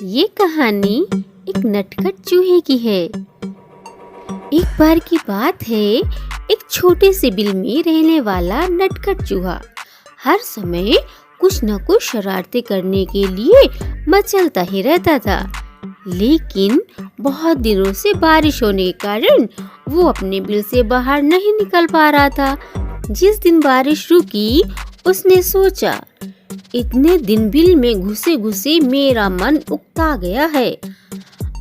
ये कहानी एक नटखट चूहे की है। एक बार की बात है, एक छोटे से बिल में रहने वाला नटखट चूहा हर समय कुछ न कुछ शरारतें करने के लिए मचलता ही रहता था। लेकिन बहुत दिनों से बारिश होने के कारण वो अपने बिल से बाहर नहीं निकल पा रहा था। जिस दिन बारिश रुकी, उसने सोचा, इतने दिन बिल में घुसे घुसे मेरा मन उकता गया है।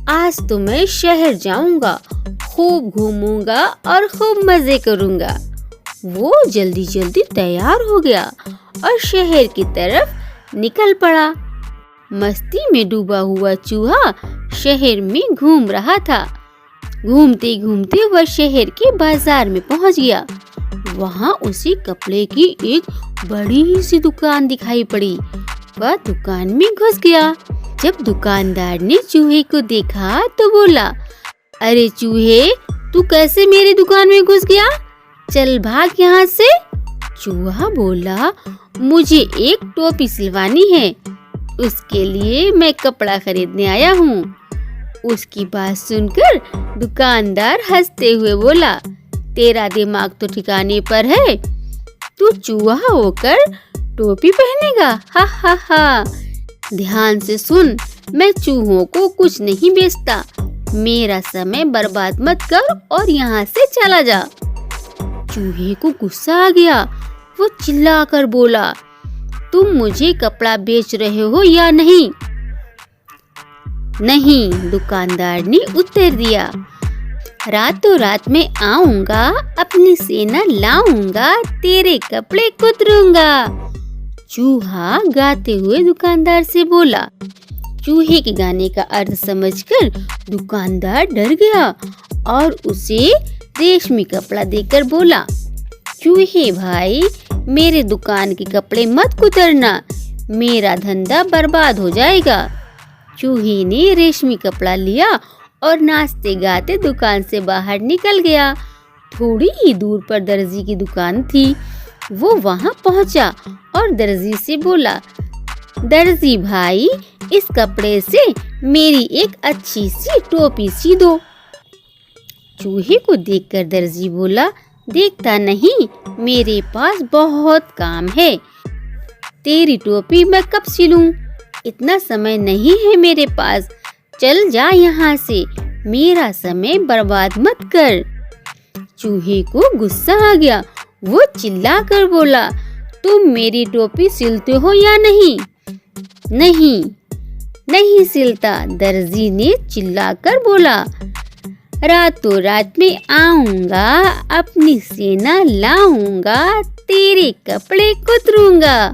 आज तो मैं शहर जाऊंगा, खूब घूमूंगा और खूब मजे करूंगा। वो जल्दी जल्दी तैयार हो गया और शहर की तरफ निकल पड़ा। मस्ती में डूबा हुआ चूहा शहर में घूम रहा था। घूमते घूमते वह शहर के बाजार में पहुंच गया। वहाँ उसे कपड़े की एक बड़ी सी दुकान दिखाई पड़ी। वह दुकान में घुस गया। जब दुकानदार ने चूहे को देखा तो बोला, अरे चूहे, तू कैसे मेरी दुकान में घुस गया? चल भाग यहाँ से। चूहा बोला, मुझे एक टोपी सिलवानी है, उसके लिए मैं कपड़ा खरीदने आया हूँ। उसकी बात सुनकर दुकानदार हंसते हुए बोला, तेरा दिमाग तो ठिकाने पर है, तू चूहा होकर टोपी पहनेगा? हा हा हा। ध्यान से सुन, मैं चूहों को कुछ नहीं बेचता। मेरा समय बर्बाद मत कर और यहाँ से चला जा। चूहे को गुस्सा आ गया। वो चिल्लाकर बोला, तुम मुझे कपड़ा बेच रहे हो या नहीं? नहीं, दुकानदार ने उत्तर दिया। रातों रात में आऊंगा, अपनी सेना लाऊंगा, तेरे कपड़े कुतरूंगा। चूहा गाते हुए दुकानदार से बोला। चूहे के गाने का अर्थ समझकर दुकानदार डर गया और उसे रेशमी कपड़ा देकर बोला, चूहे भाई, मेरे दुकान के कपड़े मत कुतरना, मेरा धंधा बर्बाद हो जाएगा। चूहे ने रेशमी कपड़ा लिया और नाचते गाते दुकान से बाहर निकल गया। थोड़ी ही दूर पर दर्जी की दुकान थी। वो वहां पहुंचा और दर्जी से बोला, दर्जी भाई, इस कपड़े से मेरी एक अच्छी सी टोपी सी दो। चूहे को देखकर दर्जी बोला, देखता नहीं, मेरे पास बहुत काम है, तेरी टोपी मैं कब सिलूं? इतना समय नहीं है मेरे पास, चल जा यहाँ से, मेरा समय बर्बाद मत कर। चूहे को गुस्सा आ गया। वो चिल्लाकर बोला, तुम मेरी टोपी सिलते हो या नहीं? नहीं, नहीं सिलता, दर्जी ने चिल्लाकर बोला। रातों रात में आऊंगा, अपनी सेना लाऊंगा, तेरे कपड़े कुतरूंगा।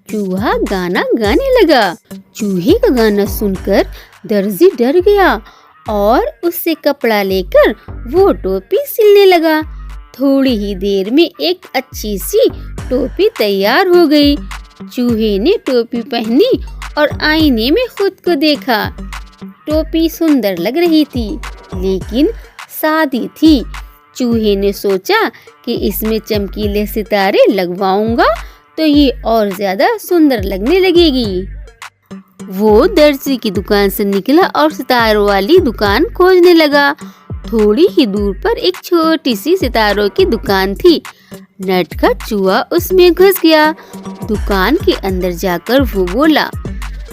चूहा गाना गाने लगा। चूहे का गाना सुनकर दर्जी डर गया और उससे कपड़ा लेकर वो टोपी सिलने लगा। थोड़ी ही देर में एक अच्छी सी टोपी तैयार हो गई। चूहे ने टोपी पहनी और आईने में खुद को देखा। टोपी सुंदर लग रही थी, लेकिन सादी थी। चूहे ने सोचा कि इसमें चमकीले सितारे लगवाऊंगा तो ये और ज्यादा सुंदर लगने लगेगी। वो दर्जी की दुकान से निकला और सितारों वाली दुकान खोजने लगा। थोड़ी ही दूर पर एक छोटी सी सितारों की दुकान थी। नटखट चूहा उसमें घुस गया। दुकान के अंदर जाकर वो बोला,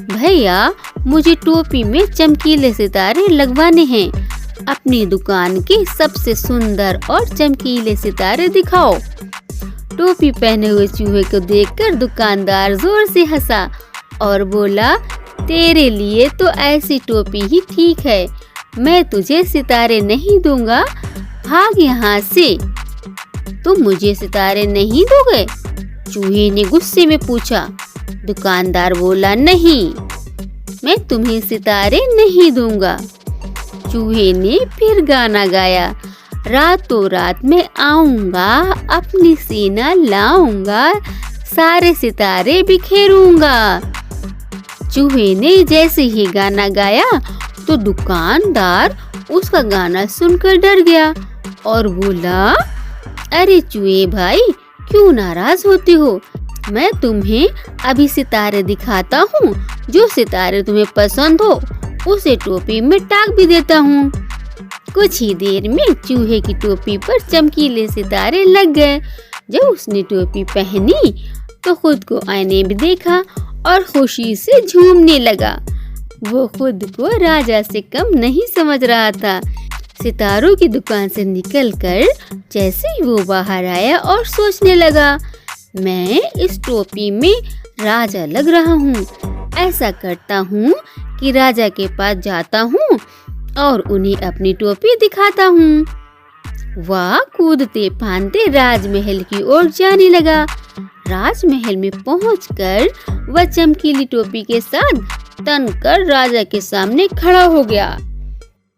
भैया, मुझे टोपी में चमकीले सितारे लगवाने हैं। अपनी दुकान के सबसे सुंदर और चमकीले सितारे दिखाओ। टोपी पहने हुए चूहे को देखकर दुकानदार जोर से हंसा और बोला, तेरे लिए तो ऐसी टोपी ही ठीक है, मैं तुझे सितारे नहीं दूंगा, भाग यहाँ से। तुम मुझे सितारे नहीं दोगे? चूहे ने गुस्से में पूछा। दुकानदार बोला, नहीं, मैं तुम्हें सितारे नहीं दूंगा। चूहे ने फिर गाना गाया, रातों रात में आऊंगा, अपनी सेना लाऊंगा, सारे सितारे बिखेरूंगा। चूहे ने जैसे ही गाना गाया तो दुकानदार उसका गाना सुनकर डर गया और बोला, अरे चूहे भाई, क्यों नाराज होते हो? मैं तुम्हें अभी सितारे दिखाता हूँ, जो सितारे तुम्हें पसंद हो उसे टोपी में टाक भी देता हूँ। कुछ ही देर में चूहे की टोपी पर चमकीले सितारे लग गए। जब उसने टोपी पहनी तो खुद को आईने में देखा और खुशी से झूमने लगा। वो खुद को राजा से कम नहीं समझ रहा था। सितारों की दुकान से निकलकर जैसे ही वो बाहर आया और सोचने लगा, मैं इस टोपी में राजा लग रहा हूँ। ऐसा करता हूँ कि राजा के पास जाता हूँ और उन्हें अपनी टोपी दिखाता हूँ। वह कूदते फांदते राजमहल की ओर जाने लगा। राजमहल में पहुंचकर वह चमकीली टोपी के साथ तनकर राजा के सामने खड़ा हो गया।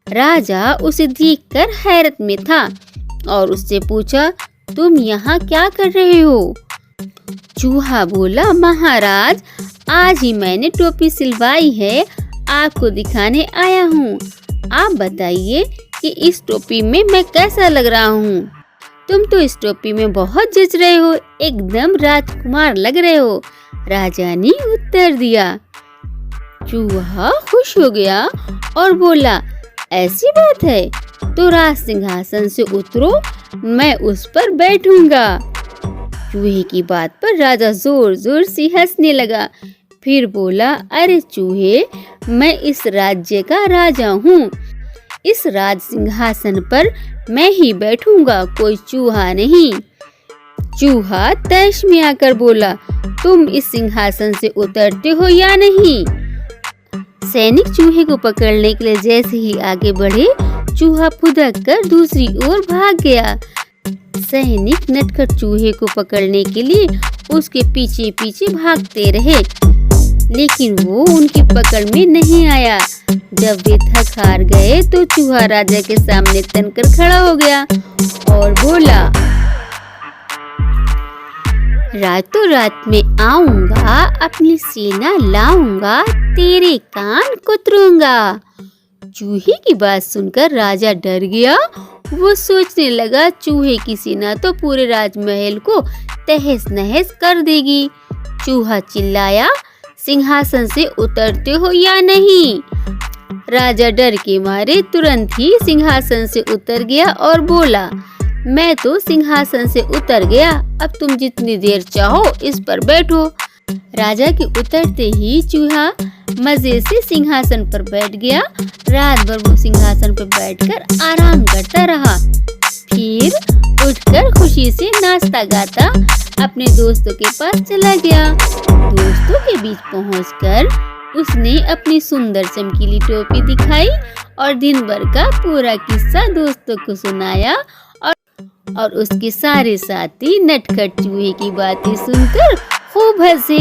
राजा उसे देखकर हैरत में था और उससे पूछा, तुम यहाँ क्या कर रहे हो? चूहा बोला, महाराज, आज ही मैंने टोपी सिलवाई है, आपको दिखाने आया हूँ। आप बताइए कि इस टोपी में मैं कैसा लग रहा हूँ? तुम तो इस टोपी में बहुत जच रहे हो, एकदम राजकुमार लग रहे हो। राजा ने उत्तर दिया। चूहा खुश हो गया और बोला, ऐसी बात है तो राज सिंहासन से उतरो, मैं उस पर बैठूंगा। चूहे की बात पर राजा जोर जोर से हंसने लगा। फिर बोला, अरे चूहे, मैं इस राज्य का राजा हूँ। इस राज सिंहासन पर मैं ही बैठूंगा, कोई चूहा नहीं। चूहा तैश में आकर बोला, तुम इस सिंहासन से उतरते हो या नहीं? सैनिक चूहे को पकड़ने के लिए जैसे ही आगे बढ़े, चूहा फुदक कर दूसरी ओर भाग गया। सैनिक नटखट चूहे को पकड़ने के लिए उसके पीछे पीछे भागते रहे, लेकिन वो उनकी पकड़ में नहीं आया। जब वे थक हार गए तो चूहा राजा के सामने तनकर खड़ा हो गया और बोला, रातों रात में आऊंगा, अपनी सेना लाऊंगा, तेरे कान कुतरूंगा। चूहे की बात सुनकर राजा डर गया। वो सोचने लगा, चूहे की सेना तो पूरे राजमहल को तहस नहस कर देगी। चूहा चिल्लाया, सिंहासन से उतरते हो या नहीं? राजा डर के मारे तुरंत ही सिंहासन से उतर गया और बोला, मैं तो सिंहासन से उतर गया, अब तुम जितनी देर चाहो इस पर बैठो। राजा के उतरते ही चूहा मजे से सिंहासन पर बैठ गया। रात भर वो सिंहासन पर बैठकर आराम करता रहा। फिर उठकर खुशी से नाचता गाता अपने दोस्तों के पास चला गया। दोस्तों के बीच पहुंचकर उसने अपनी सुंदर चमकीली टोपी दिखाई और दिन भर का पूरा किस्सा दोस्तों को सुनाया। और उसके सारे साथी नटखट चूहे की बातें सुनकर खूब हंसे।